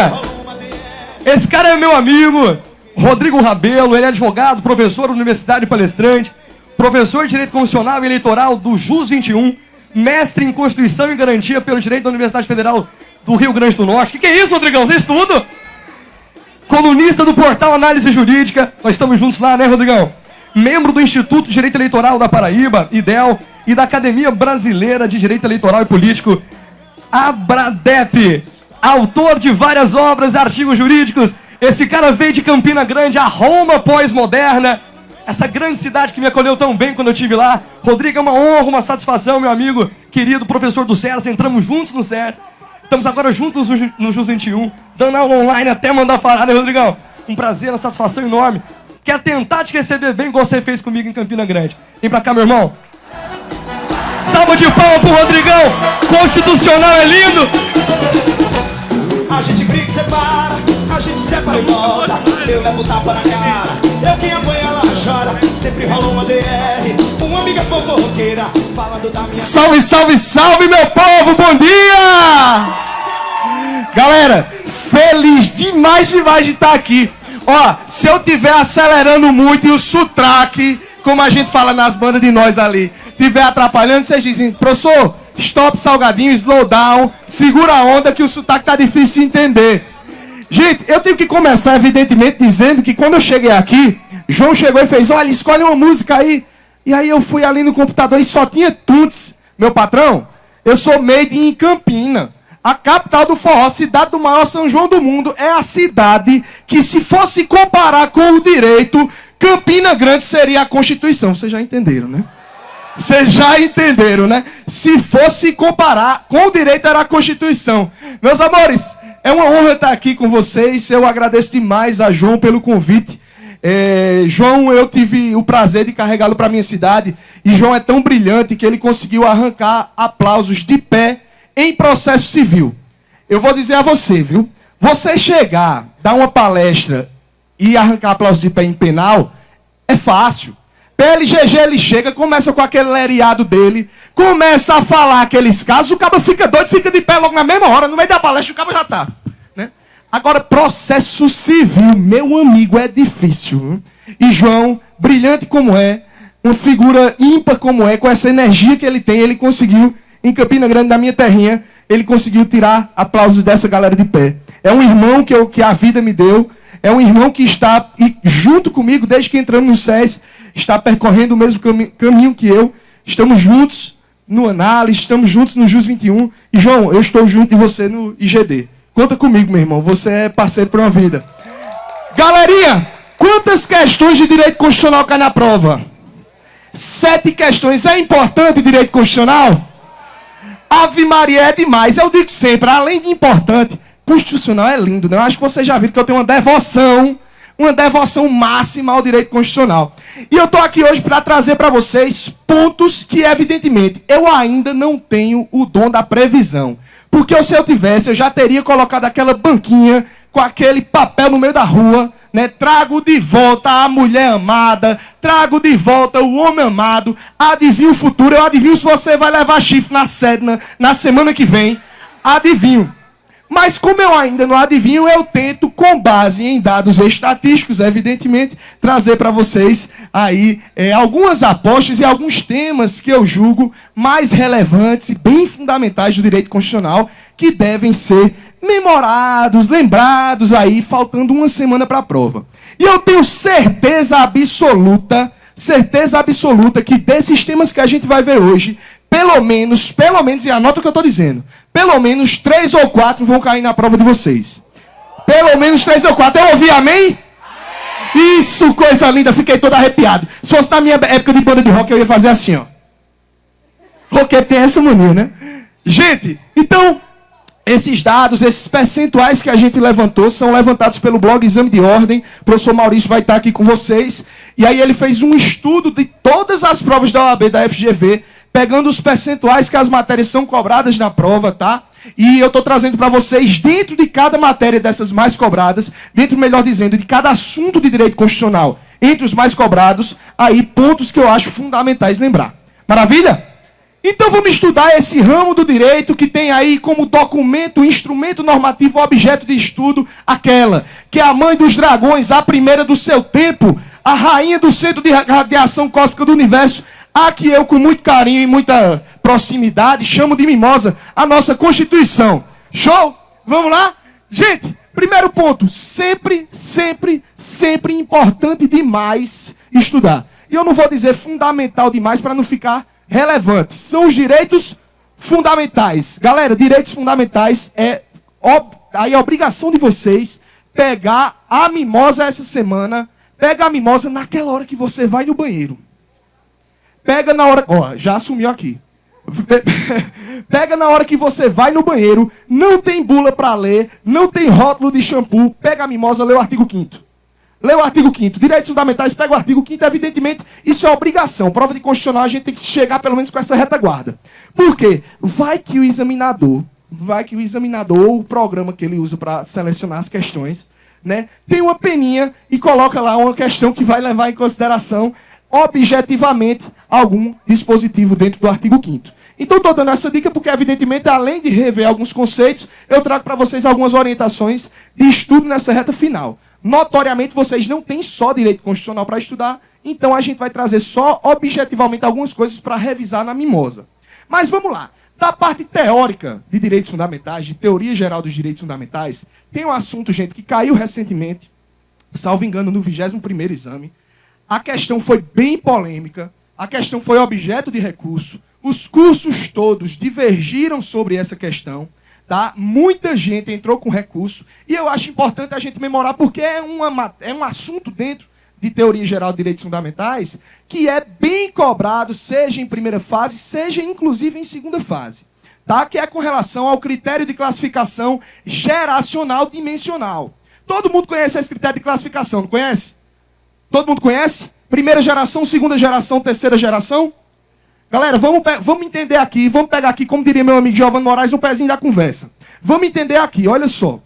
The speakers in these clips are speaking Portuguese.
Maravilha! Esse cara é meu amigo, Rodrigo Rabelo. Ele é advogado, professor da Universidade Palestrante, professor de Direito Constitucional e Eleitoral do JUS 21, mestre em Constituição e Garantia pelo Direito da Universidade Federal do Rio Grande do Norte. Que é isso, Rodrigão? Você estuda? Colunista do portal Análise Jurídica. Nós estamos juntos lá, né, Rodrigão? Membro do Instituto de Direito Eleitoral da Paraíba, IDEL, e da Academia Brasileira de Direito Eleitoral e Político, ABRADEP. Autor de várias obras e artigos jurídicos. Esse cara veio de Campina Grande, a Roma pós-moderna. Essa grande cidade que me acolheu tão bem quando eu estive lá. Rodrigo, é uma honra, uma satisfação, meu amigo, querido professor do SERS. Entramos juntos no SERS. Estamos agora juntos no JUS 21, dando aula online até mandar falar, né, Rodrigão? Um prazer, uma satisfação enorme. Quero tentar te receber bem, igual você fez comigo em Campina Grande. Vem pra cá, meu irmão. Salva de palmas pro Rodrigão. Constitucional é lindo. A gente briga e separa, a gente separa e volta. Eu levo tapa na cara, eu quem apanha ela chora. Sempre rolou uma DR, uma amiga fofoqueira falando da minha... Salve, salve, salve, meu povo, bom dia! Galera, feliz demais de estar aqui. Ó, se eu tiver acelerando muito e o sotaque, como a gente fala nas bandas de nós ali, tiver atrapalhando, vocês dizem, professor, stop salgadinho, slow down, segura a onda que o sotaque tá difícil de entender. Gente, eu tenho que começar, evidentemente, dizendo que quando eu cheguei aqui, João chegou e fez, olha, escolhe uma música aí. E aí eu fui ali no computador e só tinha Tuts. Meu patrão, eu sou made in Campina, a capital do forró, cidade do maior São João do mundo. É a cidade que, se fosse comparar com o direito, Campina Grande seria a Constituição. Vocês já entenderam, né? Vocês já entenderam, né? Se fosse comparar com o direito, era a Constituição. Meus amores, é uma honra estar aqui com vocês. Eu agradeço demais a João pelo convite. João, eu tive o prazer de carregá-lo para minha cidade. E João é tão brilhante que ele conseguiu arrancar aplausos de pé em processo civil. Eu vou dizer a você, viu? Você chegar, dar uma palestra e arrancar aplausos de pé em penal, é fácil. PLGG, ele chega, começa com aquele lereado dele, começa a falar aqueles casos, o cabo fica doido, fica de pé logo na mesma hora, no meio da palestra o cabo já tá. Né? Agora, processo civil, meu amigo, é difícil. Viu? E João, brilhante como é, uma figura ímpar como é, com essa energia que ele tem, ele conseguiu, em Campina Grande, na minha terrinha, ele conseguiu tirar aplausos dessa galera de pé. É um irmão que a vida me deu, é um irmão que está junto comigo, desde que entramos no SES, está percorrendo o mesmo caminho que eu. Estamos juntos no Análise, estamos juntos no JUS 21. E, João, eu estou junto de você no IGD. Conta comigo, meu irmão. Você é parceiro para uma vida. Galerinha, quantas questões de direito constitucional cai na prova? 7 questões. É importante direito constitucional? Ave Maria, é demais. Eu digo sempre, além de importante, constitucional é lindo, né? Eu acho que vocês já viram que eu tenho uma devoção máxima ao direito constitucional. E eu estou aqui hoje para trazer para vocês pontos que, evidentemente, eu ainda não tenho o dom da previsão. Porque se eu tivesse, eu já teria colocado aquela banquinha com aquele papel no meio da rua, né? Trago de volta a mulher amada, trago de volta o homem amado, adivinho o futuro, eu adivinho se você vai levar chifre na Sedna na semana que vem, adivinho. Mas como eu ainda não adivinho, eu tento, com base em dados estatísticos, evidentemente, trazer para vocês aí algumas apostas e alguns temas que eu julgo mais relevantes e bem fundamentais do direito constitucional, que devem ser memorados, lembrados aí, faltando uma semana para a prova. E eu tenho certeza absoluta que desses temas que a gente vai ver hoje, pelo menos, e anota o que eu estou dizendo, pelo menos 3 ou 4 vão cair na prova de vocês. Pelo menos 3 ou 4. Eu ouvi amém? Amém? Isso, coisa linda, fiquei todo arrepiado. Se fosse na minha época de banda de rock, eu ia fazer assim, ó. Roqueiro tem essa mania, né? Gente, então, esses dados, esses percentuais que a gente levantou, são levantados pelo blog Exame de Ordem. O professor Maurício vai estar aqui com vocês. E aí ele fez um estudo de todas as provas da OAB, da FGV, pegando os percentuais que as matérias são cobradas na prova, tá? E eu estou trazendo para vocês, dentro de cada matéria dessas mais cobradas, dentro, melhor dizendo, de cada assunto de direito constitucional, entre os mais cobrados, aí pontos que eu acho fundamentais lembrar. Maravilha? Então vamos estudar esse ramo do direito que tem aí como documento, instrumento normativo, objeto de estudo, aquela que é a mãe dos dragões, a primeira do seu tempo, a rainha do centro de radiação cósmica do universo, a que eu com muito carinho e muita proximidade chamo de mimosa, a nossa Constituição. Show? Vamos lá? Gente, primeiro ponto, sempre importante demais estudar. E eu não vou dizer fundamental demais para não ficar relevante. São os direitos fundamentais. Galera, direitos fundamentais é a obrigação de vocês pegar a mimosa essa semana. Pega a mimosa naquela hora que você vai no banheiro. Pega na hora... Ó, já assumiu aqui. Pega na hora que você vai no banheiro, não tem bula para ler, não tem rótulo de shampoo, pega a mimosa, lê o artigo 5º. Lê o artigo 5º. Direitos fundamentais, pega o artigo 5º, evidentemente, isso é obrigação. Prova de constitucional, a gente tem que chegar pelo menos com essa retaguarda. Por quê? Vai que o examinador, ou o programa que ele usa para selecionar as questões, né, tem uma peninha e coloca lá uma questão que vai levar em consideração objetivamente algum dispositivo dentro do artigo 5º. Então estou dando essa dica porque, evidentemente, além de rever alguns conceitos, eu trago para vocês algumas orientações de estudo nessa reta final. Notoriamente, vocês não têm só direito constitucional para estudar, então a gente vai trazer só objetivamente algumas coisas para revisar na mimosa. Mas vamos lá. Da parte teórica de direitos fundamentais, de teoria geral dos direitos fundamentais, tem um assunto, gente, que caiu recentemente, salvo engano, no 21º exame. A questão foi bem polêmica, a questão foi objeto de recurso, os cursos todos divergiram sobre essa questão, tá? Muita gente entrou com recurso, e eu acho importante a gente memorar, porque é um assunto dentro de teoria geral de direitos fundamentais, que é bem cobrado, seja em primeira fase, seja inclusive em segunda fase, tá? Que é com relação ao critério de classificação geracional dimensional. Todo mundo conhece esse critério de classificação, não conhece? Todo mundo conhece? Primeira geração, segunda geração, terceira geração? Galera, vamos entender aqui, vamos pegar aqui, como diria meu amigo Giovanni Moraes, no pezinho da conversa. Vamos entender aqui, olha só.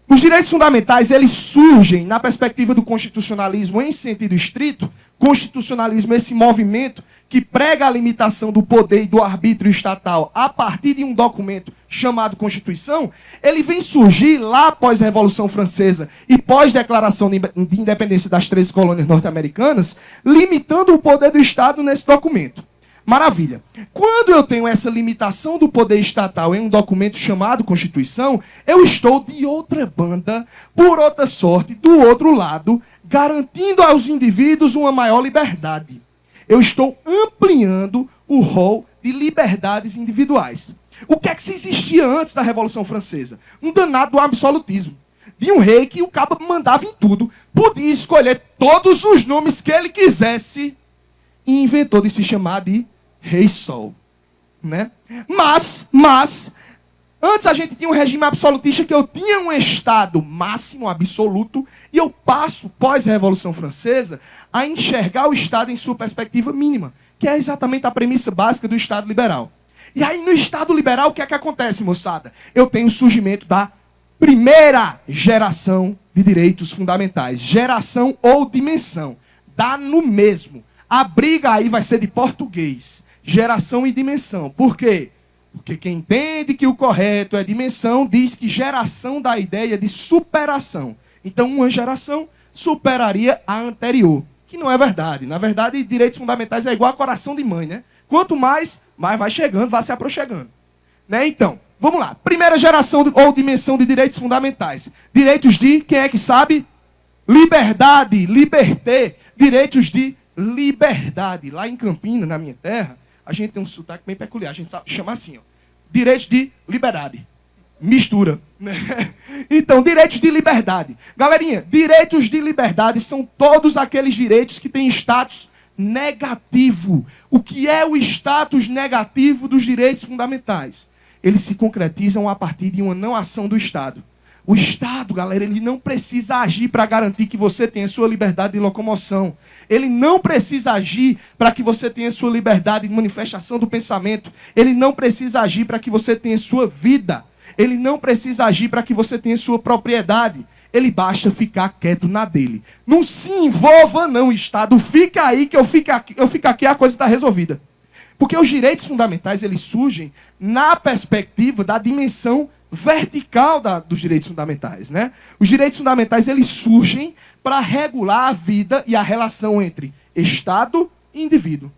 Os direitos fundamentais, eles surgem na perspectiva do constitucionalismo em sentido estrito. Constitucionalismo, esse movimento que prega a limitação do poder e do arbítrio estatal a partir de um documento chamado Constituição, ele vem surgir lá após a Revolução Francesa e pós-declaração de independência das 13 colônias norte-americanas, limitando o poder do Estado nesse documento. Maravilha. Quando eu tenho essa limitação do poder estatal em um documento chamado Constituição, eu estou de outra banda, por outra sorte, do outro lado, garantindo aos indivíduos uma maior liberdade. Eu estou ampliando o rol de liberdades individuais. O que é que se existia antes da Revolução Francesa? Um danado do absolutismo. De um rei que o cabo mandava em tudo, podia escolher todos os nomes que ele quisesse e inventou de se chamar de Rei Sol, né? Mas, antes a gente tinha um regime absolutista que eu tinha um Estado máximo, absoluto, e eu passo, pós-Revolução Francesa, a enxergar o Estado em sua perspectiva mínima, que é exatamente a premissa básica do Estado liberal. E aí, no Estado liberal, o que é que acontece, moçada? Eu tenho o surgimento da primeira geração de direitos fundamentais. Geração ou dimensão. Dá no mesmo. A briga aí vai ser de português. Geração e dimensão. Por quê? Porque quem entende que o correto é dimensão, diz que geração dá a ideia de superação. Então, uma geração superaria a anterior. Que não é verdade. Na verdade, direitos fundamentais é igual a coração de mãe, né? Quanto mais vai chegando, vai se aproximando. Né? Então, vamos lá. Primeira geração ou dimensão de direitos fundamentais. Direitos de, quem é que sabe? Liberdade, liberté. Direitos de liberdade. Lá em Campina, na minha terra, a gente tem um sotaque bem peculiar. A gente sabe chamar assim, ó. Direitos de liberdade. Mistura. Né? Então, direitos de liberdade. Galerinha, direitos de liberdade são todos aqueles direitos que têm status negativo. O que é o status negativo dos direitos fundamentais? Eles se concretizam a partir de uma não ação do Estado. O Estado, galera, ele não precisa agir para garantir que você tenha sua liberdade de locomoção. Ele não precisa agir para que você tenha sua liberdade de manifestação do pensamento. Ele não precisa agir para que você tenha sua vida. Ele não precisa agir para que você tenha sua propriedade. Ele basta ficar quieto na dele. Não se envolva não, Estado. Fica aí que eu fico aqui, a coisa está resolvida. Porque os direitos fundamentais, eles surgem na perspectiva da dimensão vertical dos direitos fundamentais, né? Os direitos fundamentais, eles surgem para regular a vida e a relação entre Estado e indivíduo.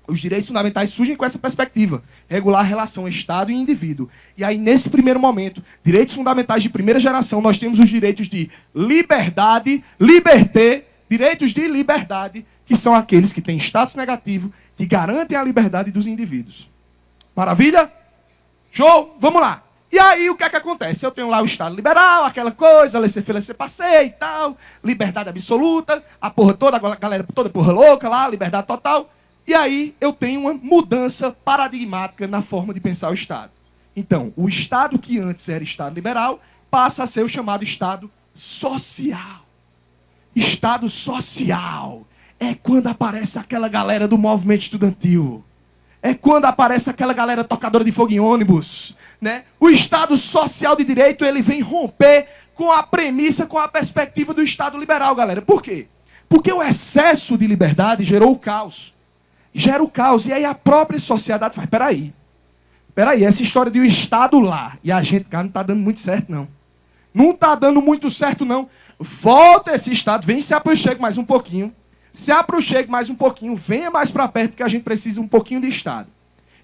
Os direitos fundamentais surgem com essa perspectiva, regular a relação Estado e indivíduo. E aí, nesse primeiro momento, direitos fundamentais de primeira geração, nós temos os direitos de liberdade, liberté, direitos de liberdade, que são aqueles que têm status negativo, que garantem a liberdade dos indivíduos. Maravilha? Show? Vamos lá. E aí, o que é que acontece? Eu tenho lá o Estado liberal, aquela coisa, laissez-faire, laissez-passer e tal, liberdade absoluta, a porra toda, a galera toda porra louca lá, liberdade total. E aí, eu tenho uma mudança paradigmática na forma de pensar o Estado. Então, o Estado que antes era Estado liberal, passa a ser o chamado Estado social. Estado social é quando aparece aquela galera do movimento estudantil. É quando aparece aquela galera tocadora de fogo em ônibus, né? O Estado social de direito, ele vem romper com a premissa, com a perspectiva do Estado liberal, galera. Por quê? Porque o excesso de liberdade gerou o caos. Gera o caos. E aí a própria sociedade faz, peraí, essa história de o Estado lá, e a gente, cara, não está dando muito certo, não. Não está dando muito certo, não. Volta esse Estado, vem se aproxime mais um pouquinho. Se aproxime mais um pouquinho, venha mais para perto, porque a gente precisa um pouquinho de Estado.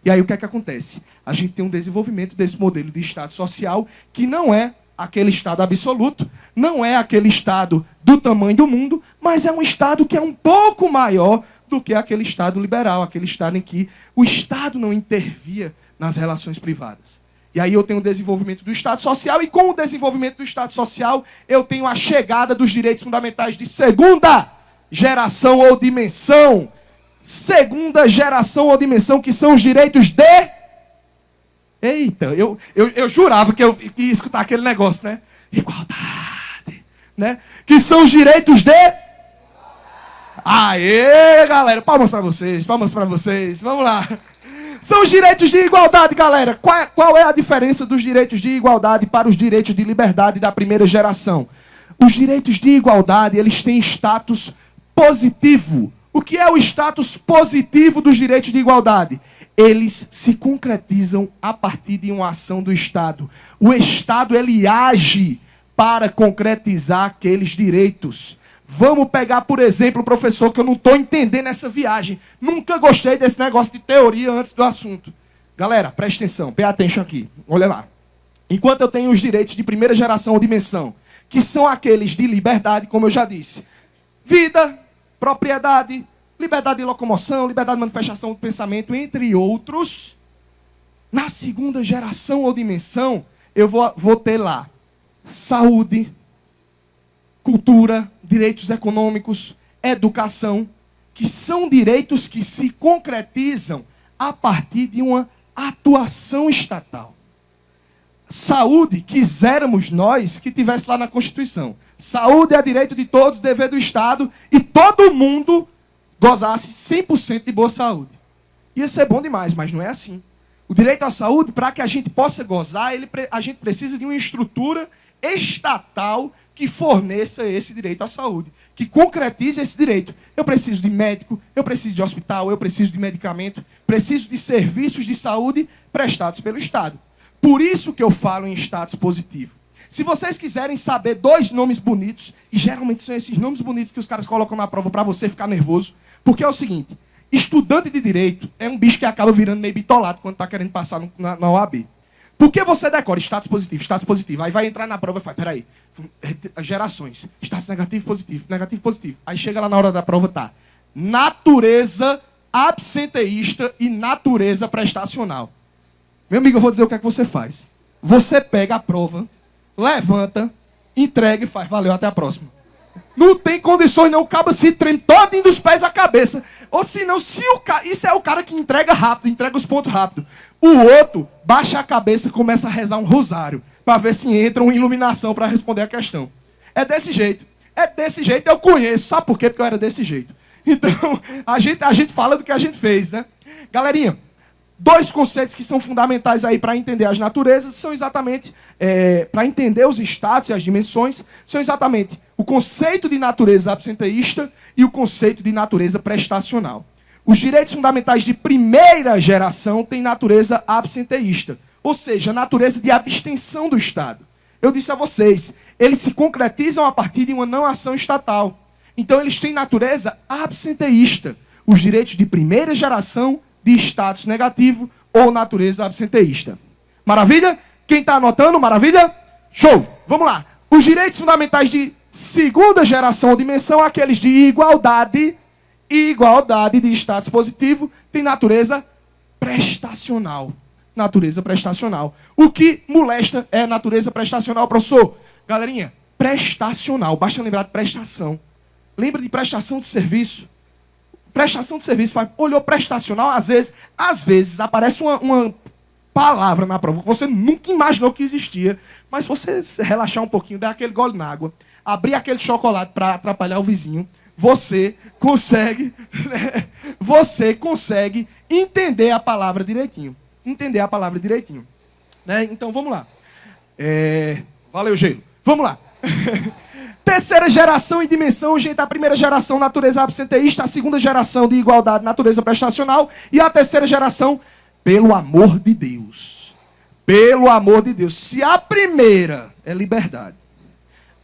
E aí o que é que acontece? A gente tem um desenvolvimento desse modelo de Estado social, que não é aquele Estado absoluto, não é aquele Estado do tamanho do mundo, mas é um Estado que é um pouco maior do que aquele Estado liberal, aquele Estado em que o Estado não intervia nas relações privadas. E aí eu tenho o desenvolvimento do Estado social, e com o desenvolvimento do Estado social, eu tenho a chegada dos direitos fundamentais de segunda geração ou dimensão. Segunda geração ou dimensão, que são os direitos de... Eita, eu jurava que eu ia escutar aquele negócio, né? Igualdade, né? Que são os direitos de... Aê, galera, palmas para vocês, vamos lá. São os direitos de igualdade, galera. Qual é a diferença dos direitos de igualdade para os direitos de liberdade da primeira geração? Os direitos de igualdade, eles têm status positivo. O que é o status positivo dos direitos de igualdade? Eles se concretizam a partir de uma ação do Estado. O Estado, ele age para concretizar aqueles direitos. Vamos pegar, por exemplo, professor, que eu não estou entendendo essa viagem. Nunca gostei desse negócio de teoria antes do assunto. Galera, preste atenção, pay attention aqui. Olha lá. Enquanto eu tenho os direitos de primeira geração ou dimensão, que são aqueles de liberdade, como eu já disse. Vida, propriedade, liberdade de locomoção, liberdade de manifestação do pensamento, entre outros. Na segunda geração ou dimensão, eu vou ter lá saúde, cultura, direitos econômicos, educação, que são direitos que se concretizam a partir de uma atuação estatal. Saúde, quiséramos nós que tivesse lá na Constituição. Saúde é direito de todos, dever do Estado, e todo mundo gozasse 100% de boa saúde. Ia ser bom demais, mas não é assim. O direito à saúde, para que a gente possa gozar, a gente precisa de uma estrutura estatal que forneça esse direito à saúde, que concretize esse direito. Eu preciso de médico, eu preciso de hospital, eu preciso de medicamento, preciso de serviços de saúde prestados pelo Estado. Por isso que eu falo em status positivo. Se vocês quiserem saber 2 nomes bonitos, e geralmente são esses nomes bonitos que os caras colocam na prova para você ficar nervoso, porque é o seguinte, estudante de direito é um bicho que acaba virando meio bitolado quando está querendo passar na OAB. Porque você decora status positivo, aí vai entrar na prova e fala, peraí, gerações, status negativo, positivo. Aí chega lá na hora da prova, tá, natureza absenteísta e natureza prestacional. Meu amigo, eu vou dizer o que é que você faz. Você pega a prova, levanta, entrega e faz, valeu, até a próxima. Não tem condições não, o cabo se treme todinho dos pés à cabeça. Ou senão, isso é o cara que entrega rápido, entrega os pontos rápido. O outro baixa a cabeça e começa a rezar um rosário, para ver se entra uma iluminação para responder a questão. É desse jeito, eu conheço. Sabe por quê? Porque eu era desse jeito. Então, a gente fala do que a gente fez, né? Galerinha, 2 conceitos que são fundamentais aí para entender as naturezas são exatamente, para entender os estados e as dimensões, são exatamente o conceito de natureza absenteísta e o conceito de natureza prestacional. Os direitos fundamentais de primeira geração têm natureza absenteísta, ou seja, natureza de abstenção do Estado. Eu disse a vocês, eles se concretizam a partir de uma não ação estatal. Então eles têm natureza absenteísta. Os direitos de primeira geração de status negativo ou natureza absenteísta. Maravilha? Quem está anotando? Maravilha? Show! Vamos lá. Os direitos fundamentais de segunda geração ou dimensão, aqueles de igualdade de status positivo, têm natureza prestacional. Natureza prestacional. O que molesta é natureza prestacional, professor? Galerinha, prestacional. Basta lembrar de prestação. Lembra de prestação de serviço? Prestação de serviço, olhou prestacional, às vezes aparece uma palavra na prova que você nunca imaginou que existia, mas você relaxar um pouquinho, dar aquele gole na água, abrir aquele chocolate para atrapalhar o vizinho, você consegue entender a palavra direitinho. Né? Então, vamos lá. Valeu, Gelo. Vamos lá. Terceira geração em dimensão, gente, a primeira geração, natureza absenteísta, a segunda geração de igualdade, natureza prestacional, e a terceira geração, pelo amor de Deus. Pelo amor de Deus. Se a primeira é liberdade,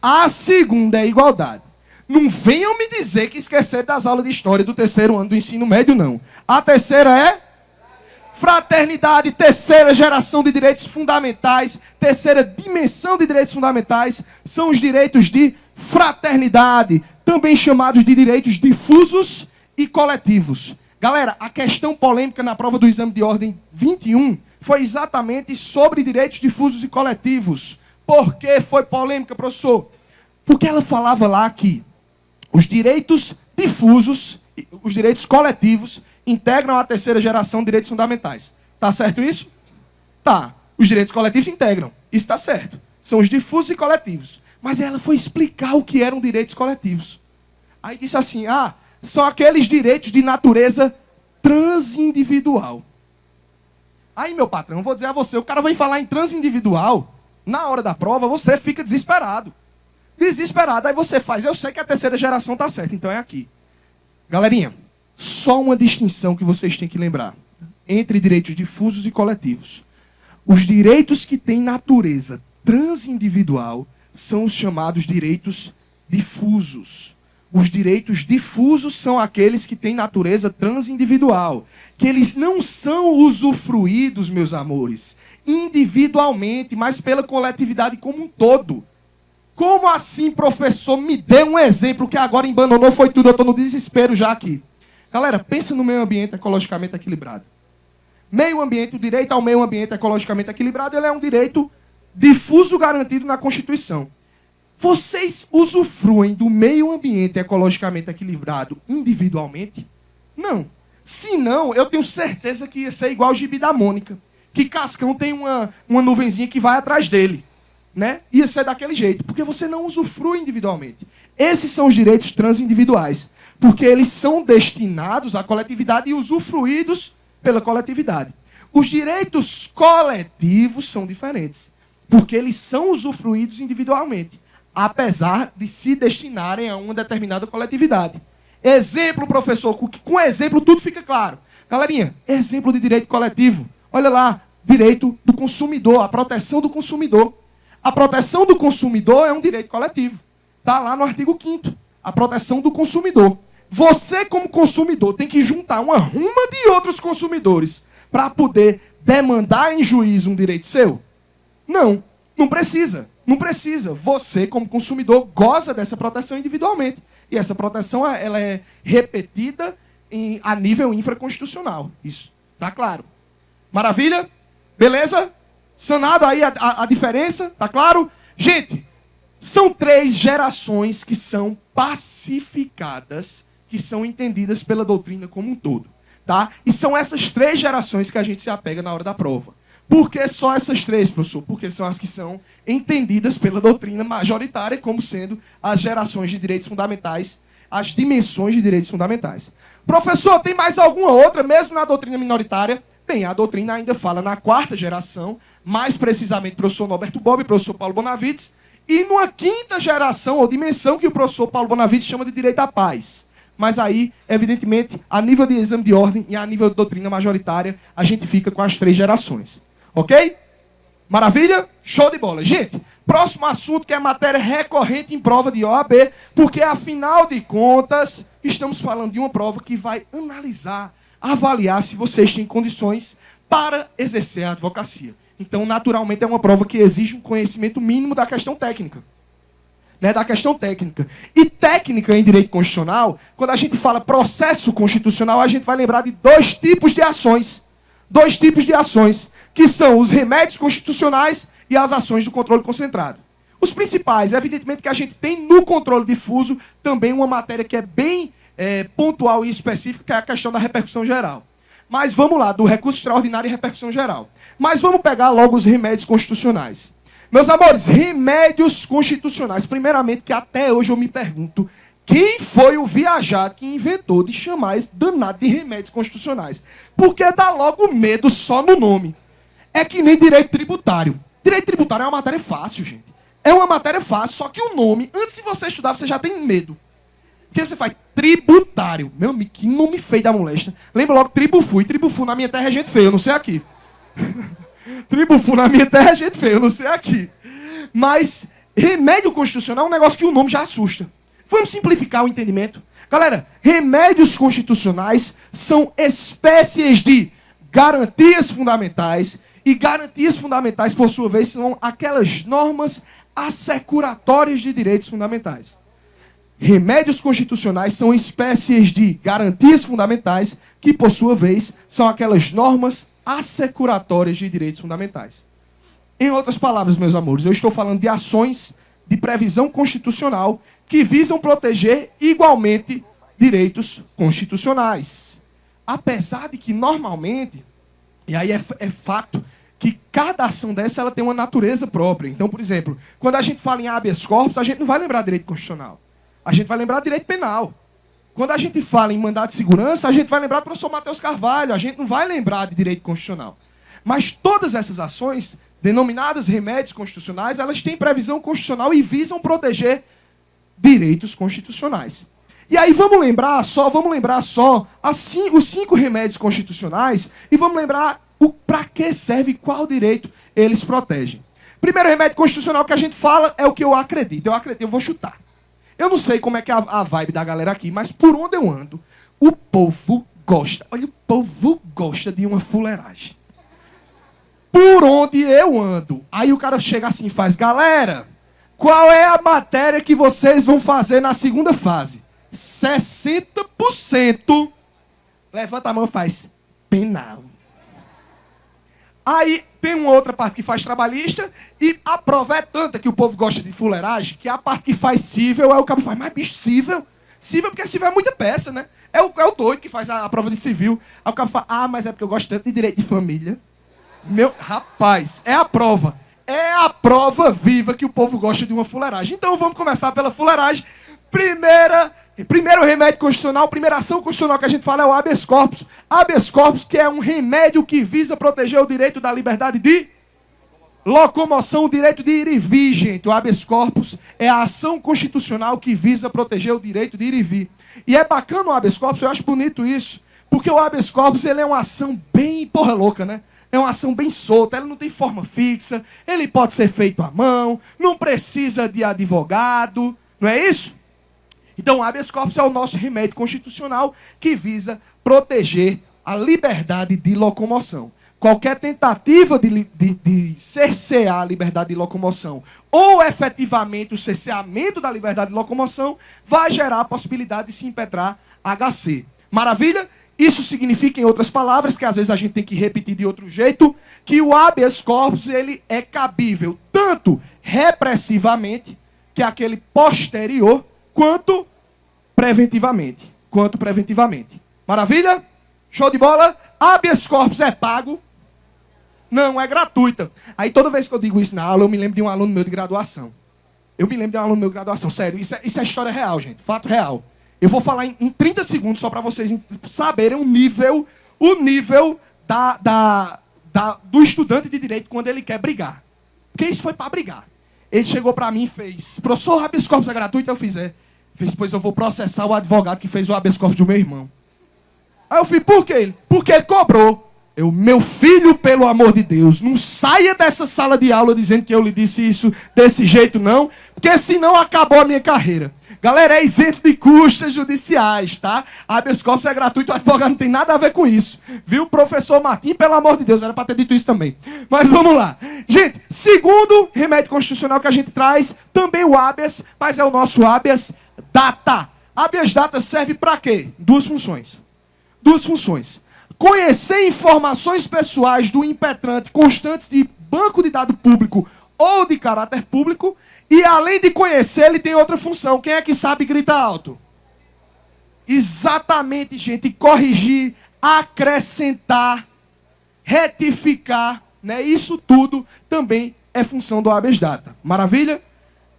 a segunda é igualdade, não venham me dizer que esquecer das aulas de história do terceiro ano do ensino médio, não. A terceira é fraternidade, terceira geração de direitos fundamentais, terceira dimensão de direitos fundamentais, são os direitos de fraternidade, também chamados de direitos difusos e coletivos. Galera, a questão polêmica na prova do exame de ordem 21 foi exatamente sobre direitos difusos e coletivos. Por que foi polêmica, professor? Porque ela falava lá que os direitos difusos, os direitos coletivos, integram a terceira geração de direitos fundamentais. Tá certo isso? Tá. Os direitos coletivos integram. Isso está certo. São os difusos e coletivos. Mas ela foi explicar o que eram direitos coletivos. Aí disse assim, são aqueles direitos de natureza transindividual. Aí, meu patrão, vou dizer a você, o cara vem falar em transindividual, na hora da prova, você fica desesperado. Desesperado. Aí você faz, eu sei que a terceira geração está certa, então é aqui. Galerinha, só uma distinção que vocês têm que lembrar entre direitos difusos e coletivos. Os direitos que têm natureza transindividual são os chamados direitos difusos. Os direitos difusos são aqueles que têm natureza transindividual, que eles não são usufruídos, meus amores, individualmente, mas pela coletividade como um todo. Como assim, professor? Me dê um exemplo que agora embananou, foi tudo, eu estou no desespero já aqui. Galera, pensa no meio ambiente ecologicamente equilibrado. Meio ambiente, o direito ao meio ambiente ecologicamente equilibrado, ele é um direito difuso garantido na Constituição. Vocês usufruem do meio ambiente ecologicamente equilibrado individualmente? Não. Se não, eu tenho certeza que ia ser igual o gibi da Mônica, que Cascão tem uma nuvenzinha que vai atrás dele. Né? Ia ser daquele jeito, porque você não usufrui individualmente. Esses são os direitos transindividuais, porque eles são destinados à coletividade e usufruídos pela coletividade. Os direitos coletivos são diferentes, porque eles são usufruídos individualmente, apesar de se destinarem a uma determinada coletividade. Exemplo, professor, com exemplo tudo fica claro. Galerinha, exemplo de direito coletivo. Olha lá, direito do consumidor, a proteção do consumidor. A proteção do consumidor é um direito coletivo. Está lá no artigo 5º. A proteção do consumidor. Você, como consumidor, tem que juntar uma ruma de outros consumidores para poder demandar em juízo um direito seu? Não. Não precisa. Não precisa. Você, como consumidor, goza dessa proteção individualmente. E essa proteção ela é repetida a nível infraconstitucional. Isso está claro. Maravilha? Beleza? Sanado aí a diferença? Tá claro? Gente, são 3 gerações que são pacificadas, que são entendidas pela doutrina como um todo. Tá? E são essas 3 gerações que a gente se apega na hora da prova. Por que só essas 3, professor? Porque são as que são entendidas pela doutrina majoritária como sendo as gerações de direitos fundamentais, as dimensões de direitos fundamentais. Professor, tem mais alguma outra, mesmo na doutrina minoritária? Bem, a doutrina ainda fala na 4ª geração, mais precisamente professor Norberto Bobbio e professor Paulo Bonavides, e numa 5ª geração ou dimensão que o professor Paulo Bonavides chama de direito à paz. Mas aí, evidentemente, a nível de exame de ordem e a nível de doutrina majoritária, a gente fica com as 3 gerações. Ok? Maravilha? Show de bola. Gente, próximo assunto que é matéria recorrente em prova de OAB, porque afinal de contas, estamos falando de uma prova que vai analisar, avaliar se vocês têm condições para exercer a advocacia. Então, naturalmente, é uma prova que exige um conhecimento mínimo da questão técnica. Né, da questão técnica. E técnica em direito constitucional, quando a gente fala processo constitucional, a gente vai lembrar de 2 tipos de ações. 2 tipos de ações, que são os remédios constitucionais e as ações do controle concentrado. Os principais, evidentemente que a gente tem no controle difuso também uma matéria que é bem pontual e específica, que é a questão da repercussão geral. Mas vamos lá, do recurso extraordinário e repercussão geral. Mas vamos pegar logo os remédios constitucionais. Meus amores, remédios constitucionais. Primeiramente, que até hoje eu me pergunto, quem foi o viajado que inventou de chamar esse danado de remédios constitucionais? Porque dá logo medo só no nome. É que nem direito tributário. Direito tributário é uma matéria fácil, gente. É uma matéria fácil, só que o nome, antes de você estudar, você já tem medo. Porque você faz tributário. Meu amigo, que nome feio da molesta. Lembra logo Tribufu. E Tribufu na minha terra é gente feia, eu não sei aqui. Tribufu na minha terra é gente feia, eu não sei aqui. Mas remédio constitucional é um negócio que o nome já assusta. Vamos simplificar o entendimento? Galera, remédios constitucionais são espécies de garantias fundamentais. E garantias fundamentais, por sua vez, são aquelas normas assecuratórias de direitos fundamentais. Remédios constitucionais são espécies de garantias fundamentais que, por sua vez, são aquelas normas assecuratórias de direitos fundamentais. Em outras palavras, meus amores, eu estou falando de ações de previsão constitucional que visam proteger igualmente direitos constitucionais. Apesar de que, normalmente, e aí é fato, que cada ação dessa ela tem uma natureza própria. Então, por exemplo, quando a gente fala em habeas corpus, a gente não vai lembrar de direito constitucional. A gente vai lembrar de direito penal. Quando a gente fala em mandado de segurança, a gente vai lembrar do professor Matheus Carvalho. A gente não vai lembrar de direito constitucional. Mas todas essas ações, denominadas remédios constitucionais, elas têm previsão constitucional e visam proteger direitos constitucionais. E aí vamos lembrar só os 5 remédios constitucionais e vamos lembrar para que serve e qual direito eles protegem. Primeiro remédio constitucional que a gente fala é o que eu acredito. Eu vou chutar. Eu não sei como é que é a vibe da galera aqui, mas por onde eu ando, o povo gosta. Olha, o povo gosta de uma fuleiragem. Por onde eu ando. Aí o cara chega assim e faz, galera, qual é a matéria que vocês vão fazer na segunda fase? 60%. Levanta a mão e faz penal. Aí tem uma outra parte que faz trabalhista e a prova é tanta que o povo gosta de fuleiragem que a parte que faz cível é o cabo faz, mas bicho, cível? Cível porque cível é muita peça, né? É o doido que faz a prova de civil. Aí o cabo fala, mas é porque eu gosto tanto de direito de família. Meu, rapaz, é a prova. É a prova viva que o povo gosta de uma fuleiragem. Então vamos começar pela fuleiragem. Primeiro remédio constitucional, primeira ação constitucional que a gente fala é o habeas corpus. Habeas corpus, que é um remédio que visa proteger o direito da liberdade de locomoção, o direito de ir e vir, gente. O habeas corpus é a ação constitucional que visa proteger o direito de ir e vir. E é bacana o habeas corpus, eu acho bonito isso, porque o habeas corpus ele é uma ação bem porra louca, né? É uma ação bem solta, ela não tem forma fixa, ele pode ser feito à mão, não precisa de advogado, não é isso? Então, o habeas corpus é o nosso remédio constitucional que visa proteger a liberdade de locomoção. Qualquer tentativa de cercear a liberdade de locomoção ou efetivamente o cerceamento da liberdade de locomoção vai gerar a possibilidade de se impetrar HC. Maravilha? Isso significa, em outras palavras, que às vezes a gente tem que repetir de outro jeito, que o habeas corpus ele é cabível tanto repressivamente, que é aquele posterior, quanto preventivamente. Maravilha? Show de bola? Habeas corpus é pago? Não, é gratuita. Aí toda vez que eu digo isso na aula, eu me lembro de um aluno meu de graduação. Sério, isso é história real, gente. Fato real. Eu vou falar em 30 segundos só para vocês saberem o nível do estudante de direito quando ele quer brigar. Porque isso foi para brigar. Ele chegou para mim e fez, professor, habeas corpus é gratuito? Eu fiz, Fez, pois eu vou processar o advogado que fez o habeas corpus do meu irmão. Aí eu falei, por quê? Porque ele cobrou. Meu filho, pelo amor de Deus, não saia dessa sala de aula dizendo que eu lhe disse isso desse jeito, não, porque senão acabou a minha carreira. Galera, é isento de custas judiciais, tá? Habeas corpus é gratuito, o advogado não tem nada a ver com isso. Viu, professor Martim? Pelo amor de Deus, era para ter dito isso também. Mas vamos lá. Gente, segundo remédio constitucional que a gente traz, também o habeas, mas é o nosso habeas data. Habeas data serve para quê? Duas funções. Conhecer informações pessoais do impetrante constantes de banco de dados público ou de caráter público, e além de conhecer, ele tem outra função. Quem é que sabe grita alto? Exatamente, gente. Corrigir, acrescentar, retificar, né? Isso tudo também é função do habeas data. Maravilha?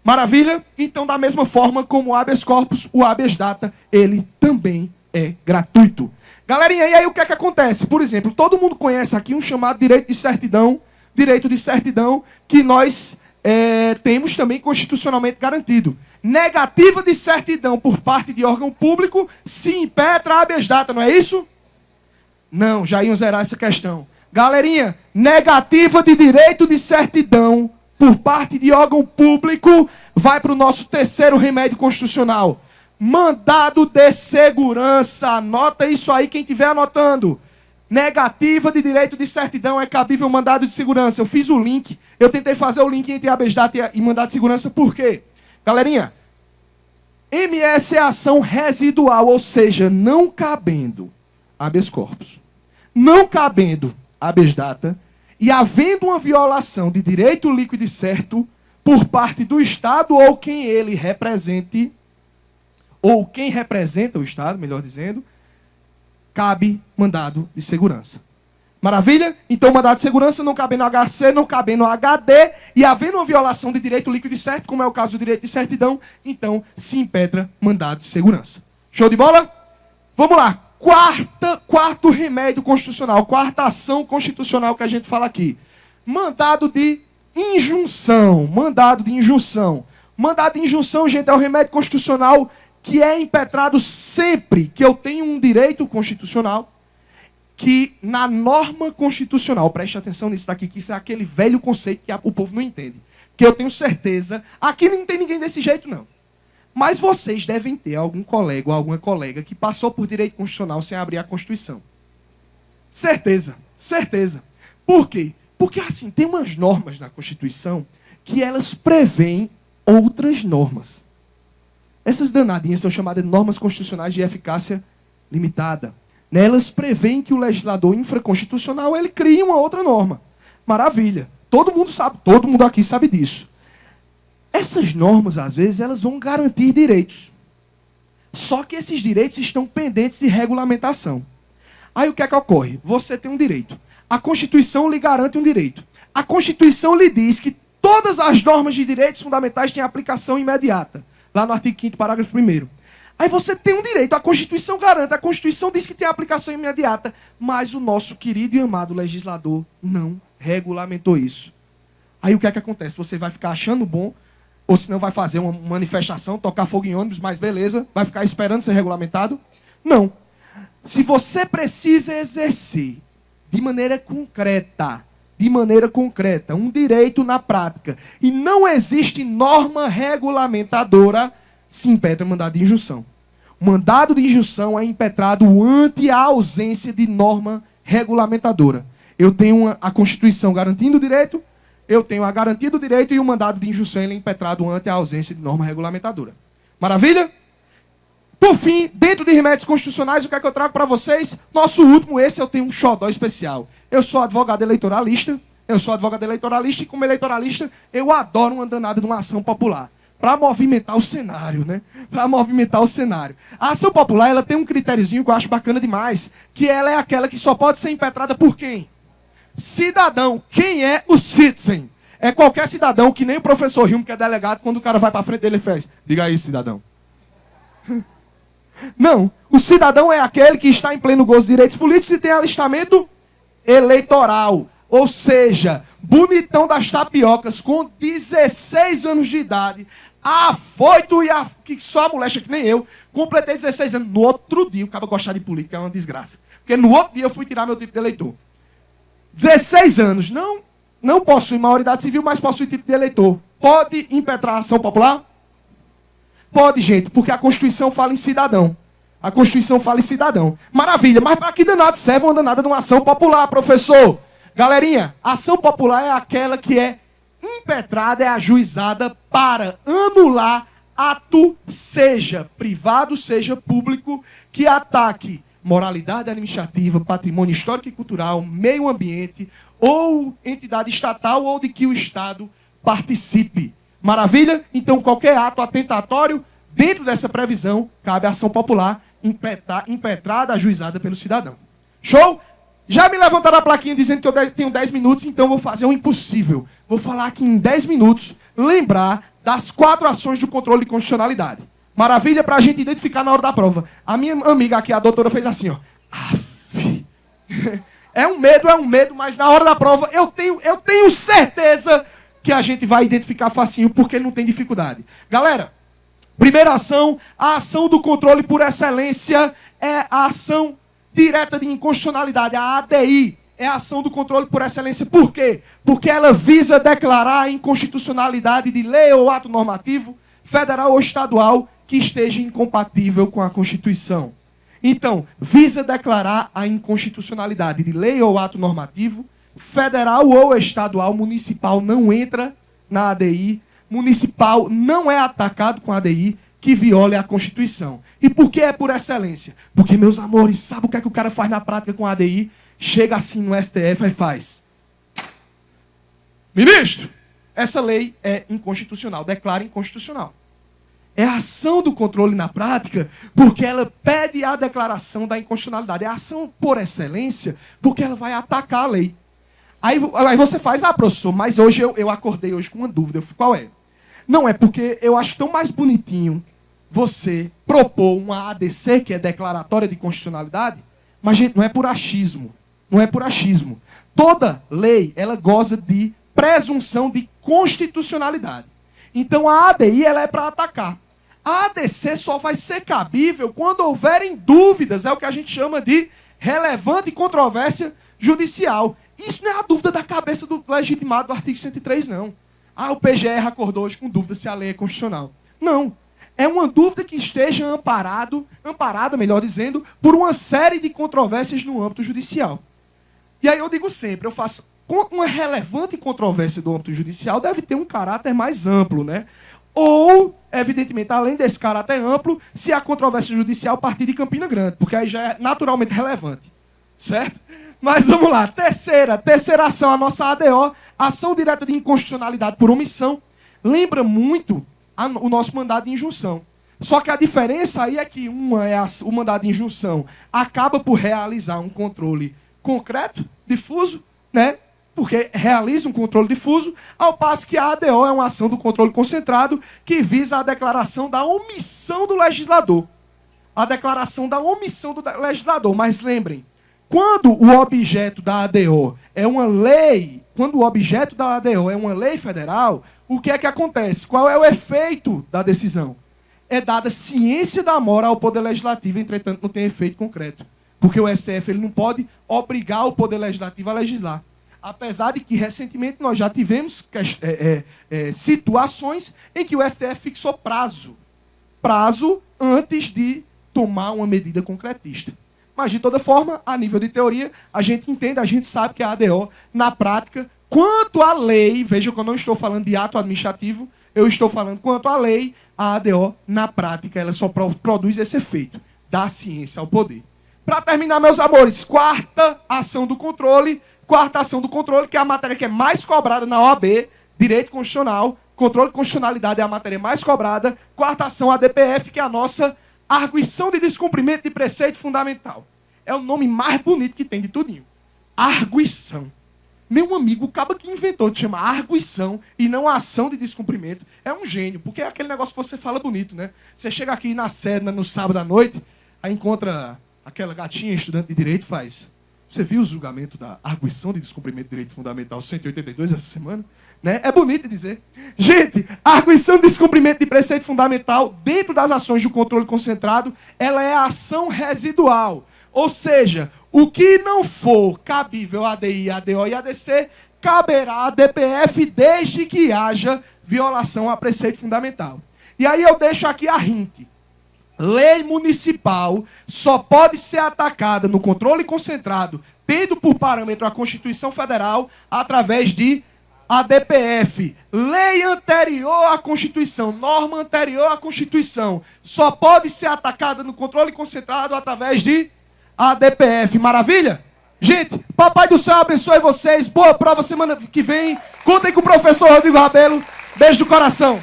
Maravilha? Então, da mesma forma como o habeas corpus, o habeas data, ele também é gratuito. Galerinha, e aí o que é que acontece? Por exemplo, todo mundo conhece aqui um chamado direito de certidão, que nós temos também constitucionalmente garantido. Negativa de certidão por parte de órgão público se impetra habeas data, não é isso? Não, já iam zerar essa questão. Galerinha, negativa de direito de certidão por parte de órgão público vai para o nosso terceiro remédio constitucional. Mandado de segurança. Anota isso aí, quem estiver anotando. Negativa de direito de certidão é cabível mandado de segurança. Eu fiz o link. Eu tentei fazer o link entre habeas data e mandado de segurança. Por quê? Galerinha, MS é ação residual, ou seja, não cabendo habeas corpus, não cabendo habeas data, e havendo uma violação de direito líquido e certo por parte do Estado ou quem ele represente, ou quem representa o Estado, melhor dizendo, cabe mandado de segurança. Maravilha? Então, mandado de segurança não cabe no HC, não cabe no HD, e havendo uma violação de direito líquido e certo, como é o caso do direito de certidão, então se impetra mandado de segurança. Show de bola? Vamos lá. Quarto remédio constitucional, quarta ação constitucional que a gente fala aqui. Mandado de injunção. Mandado de injunção. Mandado de injunção, gente, é o remédio constitucional que é impetrado sempre que eu tenho um direito constitucional, que na norma constitucional, preste atenção nisso daqui, que isso é aquele velho conceito que o povo não entende, que eu tenho certeza, aqui não tem ninguém desse jeito não, mas vocês devem ter algum colega ou alguma colega que passou por direito constitucional sem abrir a Constituição. Certeza. Por quê? Porque assim, tem umas normas na Constituição que elas prevêem outras normas. Essas danadinhas são chamadas de normas constitucionais de eficácia limitada. Nelas prevêem que o legislador infraconstitucional ele cria uma outra norma. Maravilha. Todo mundo sabe, todo mundo aqui sabe disso. Essas normas, às vezes, elas vão garantir direitos. Só que esses direitos estão pendentes de regulamentação. Aí o que é que ocorre? Você tem um direito. A Constituição lhe garante um direito. A Constituição lhe diz que todas as normas de direitos fundamentais têm aplicação imediata. Lá no artigo 5º, parágrafo 1º. Aí você tem um direito, a Constituição garante, a Constituição diz que tem aplicação imediata, mas o nosso querido e amado legislador não regulamentou isso. Aí o que é que acontece? Você vai ficar achando bom, ou senão vai fazer uma manifestação, tocar fogo em ônibus, mas beleza, vai ficar esperando ser regulamentado? Não. Se você precisa exercer de maneira concreta, um direito na prática, e não existe norma regulamentadora, se impetra mandado de injunção. O mandado de injunção é impetrado ante a ausência de norma regulamentadora. Eu tenho a Constituição garantindo o direito, eu tenho a garantia do direito e o mandado de injunção ele é impetrado ante a ausência de norma regulamentadora. Maravilha? Por fim, dentro de remédios constitucionais, o que é que eu trago para vocês? Nosso último, esse eu tenho um xodó especial. Eu sou advogado eleitoralista, e como eleitoralista, eu adoro uma danada de uma ação popular. Para movimentar o cenário, né? A ação popular, ela tem um critériozinho que eu acho bacana demais, que ela é aquela que só pode ser impetrada por quem? Cidadão. Quem é o citizen? É qualquer cidadão, que nem o professor Rilmo, que é delegado, quando o cara vai para frente dele, ele faz: diga aí, cidadão. Não, o cidadão é aquele que está em pleno gozo de direitos políticos e tem alistamento eleitoral. Ou seja, bonitão das tapiocas, com 16 anos de idade, Afoito que só a molecha que nem eu. Completei 16 anos. No outro dia, o cara gostar de política é uma desgraça. Porque no outro dia eu fui tirar meu título de eleitor. 16 anos. Não possui maioridade civil, mas possui título de eleitor. Pode impetrar a ação popular? Pode, gente, porque a Constituição fala em cidadão. A Constituição fala em cidadão. Maravilha, mas para que danado serve uma danada de uma ação popular, professor? Galerinha, ação popular é aquela que é impetrada, é ajuizada para anular ato, seja privado, seja público, que ataque moralidade administrativa, patrimônio histórico e cultural, meio ambiente, ou entidade estatal, ou de que o Estado participe. Maravilha? Então, qualquer ato atentatório, dentro dessa previsão, cabe a ação popular impetrada, ajuizada pelo cidadão. Show? Já me levantaram a plaquinha dizendo que eu tenho 10 minutos, então vou fazer o impossível. Vou falar aqui em 10 minutos, lembrar das 4 ações do controle de constitucionalidade. Maravilha, para a gente identificar na hora da prova. A minha amiga aqui, a doutora, fez assim, ó. Aff. É um medo, mas na hora da prova eu tenho certeza que a gente vai identificar facinho, porque não tem dificuldade. Galera, primeira ação, a ação do controle por excelência é a ação direta de inconstitucionalidade, a ADI. É a ação do controle por excelência. Por quê? Porque ela visa declarar a inconstitucionalidade de lei ou ato normativo, federal ou estadual, que esteja incompatível com a Constituição. Então, visa declarar a inconstitucionalidade de lei ou ato normativo, federal ou estadual. Municipal não entra na ADI, municipal não é atacado com a ADI, que viole a Constituição. E por que é por excelência? Porque, meus amores, sabe o que é que o cara faz na prática com a ADI? Chega assim no STF e faz: ministro, essa lei é inconstitucional, declara inconstitucional. É a ação do controle na prática, porque ela pede a declaração da inconstitucionalidade. É a ação por excelência, porque ela vai atacar a lei. Aí você faz: ah, professor, mas hoje eu acordei hoje com uma dúvida. Eu falei: qual é? Não, é porque eu acho tão mais bonitinho você propor uma ADC, que é declaratória de constitucionalidade, mas, gente, não é por achismo. Não é por achismo. Toda lei, ela goza de presunção de constitucionalidade. Então, a ADI, ela é para atacar. A ADC só vai ser cabível quando houverem dúvidas. É o que a gente chama de relevante controvérsia judicial. Isso não é a dúvida da cabeça do legitimado do artigo 103, não. Ah, o PGR acordou hoje com dúvida se a lei é constitucional. Não. É uma dúvida que esteja amparada, melhor dizendo, por uma série de controvérsias no âmbito judicial. E aí eu digo sempre, eu faço uma relevante controvérsia do âmbito judicial deve ter um caráter mais amplo, né? Ou, evidentemente, além desse caráter amplo, se a controvérsia judicial partir de Campina Grande, porque aí já é naturalmente relevante. Certo? Mas vamos lá. Terceira ação, a nossa ADO, ação direta de inconstitucionalidade por omissão, lembra muito o nosso mandado de injunção. Só que a diferença aí é que o mandado de injunção acaba por realizar um controle concreto, difuso, né? Porque realiza um controle difuso, ao passo que a ADO é uma ação do controle concentrado que visa a declaração da omissão do legislador. A declaração da omissão do legislador. Mas lembrem, quando o objeto da ADO é uma lei, federal, o que é que acontece? Qual é o efeito da decisão? É dada ciência da mora ao Poder Legislativo, entretanto não tem efeito concreto. Porque o STF ele não pode obrigar o Poder Legislativo a legislar. Apesar de que, recentemente, nós já tivemos situações em que o STF fixou prazo antes de tomar uma medida concretista. Mas, de toda forma, a nível de teoria, a gente entende, a gente sabe que a ADO, na prática, quanto à lei, veja que eu não estou falando de ato administrativo, eu estou falando quanto à lei, a ADO, na prática, ela só produz esse efeito, dá ciência ao poder. Para terminar, meus amores, quarta ação do controle, que é a matéria que é mais cobrada na OAB, Direito Constitucional, controle de constitucionalidade é a matéria mais cobrada. Quarta ação, a DPF, que é a nossa arguição de descumprimento de preceito fundamental. É o nome mais bonito que tem de tudinho. Arguição. Meu amigo, o cabo que inventou de chamar arguição e não ação de descumprimento é um gênio, porque é aquele negócio que você fala bonito, né? Você chega aqui na Serna no sábado à noite, aí encontra aquela gatinha estudante de direito e faz: você viu o julgamento da arguição de descumprimento de direito fundamental 182 essa semana? Né? É bonito dizer. Gente, a arguição de descumprimento de preceito fundamental dentro das ações do controle concentrado, ela é a ação residual. Ou seja, o que não for cabível a ADI, ADO e ADC, caberá a DPF desde que haja violação a preceito fundamental. E aí eu deixo aqui a hint. Lei municipal só pode ser atacada no controle concentrado, tendo por parâmetro a Constituição Federal, através de ADPF. Lei anterior à Constituição, norma anterior à Constituição, só pode ser atacada no controle concentrado através de ADPF. Maravilha? Gente, Papai do Céu abençoe vocês. Boa prova semana que vem. Contem com o professor Rodrigo Rabelo. Beijo do coração.